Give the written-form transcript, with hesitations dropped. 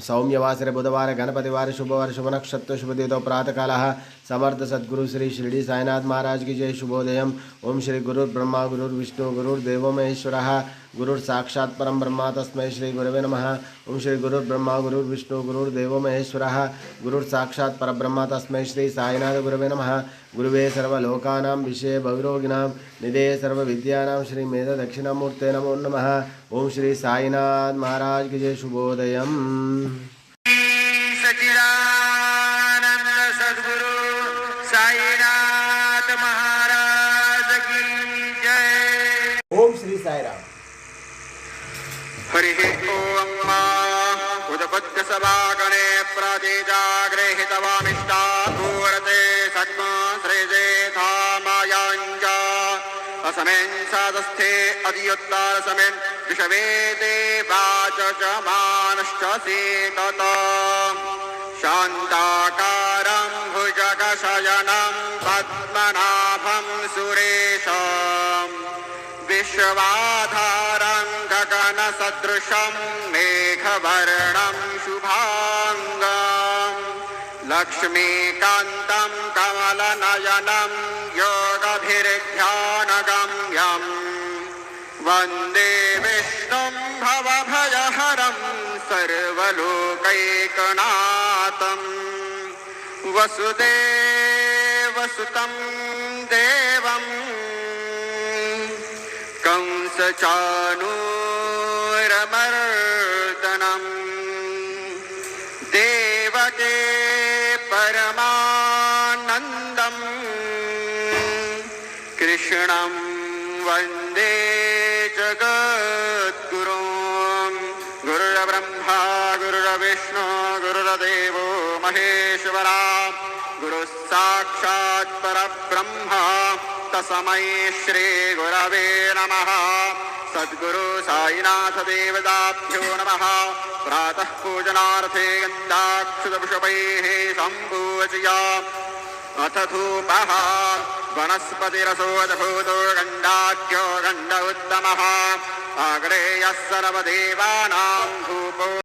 सौम्यवासरे बुधवार गणपतिवार शुभवार शुभ नक्षत्र शुभ देवता प्रातः काल समर्थ सद्गुरु श्री शिरडी साईनाथ महाराज की जय। शुभोदयम। ओम श्री गुरुर्ब्रह्मा गुरुर्विष्णु गुरुर्देवो महेश्वरः गुरुर्साक्षात् परम ब्रह्म तस्मै श्री गुरवे नमः। ओम श्री गुरुर्ब्रह्मा गुरुर्विष्णु गुरुर्देवो महेश्वरः गुरुर्साक्षात् परब्रह्म तस्मै श्री साईनाथ गुरवे नमः। गुरुवे सर्वलोकानां विषये भवरोगिणां निधे सर्वविद्यानां श्री मेध दक्षिणामूर्ते नमो नमः। ओम श्री साईनाथ महाराज की जय। शुभोदयम। सच्चिदानंद सद्गुरु साईनाथ महाराज की जय। ओम श्री साईराम। हरि ओम उदपत्य सभागणे प्रतिजागृहितवामिष्टा पूरते सद्म श्रेजे धामायांजा असमेन् सादस्थे अधियोत्तर समेन् विषवेदे वाचमानश्च सीतत शान्ताकारं भुजगशयनं पद्मनाभं सुरेशम् विश्वाधारं गगनसदृशं मेघवर्णं शुभांगं लक्ष्मीकान्तं कमलनयनं योगभिर्ध्यानगम्यं वन्दे विष्णुं भवभयहरं सर्वलोकैकनाथं वसुदेवसुतं देवं कंसचाणूरमर्दनं देवके परमानन्दं कृष्णं वन्दे जगद्गुरुं। गुरुर्ब्रह्मा गुरुर्विष्णु गुरुर्देवो महेश्वरा गुरुः साक्षात् परब्रह्म तस्मै श्री गुरवे नमः। सद्गुरु साईनाथ देवताभ्यो नमः। प्रातः पूजनार्थे गन्धाक्षतपुष्पैः सम्पूज्य अथ धूपः वनस्पतिरसोदभूतो गन्धाख्यो गन्ध उत्तमः आग्रेयः सर्वदेवानां धूपो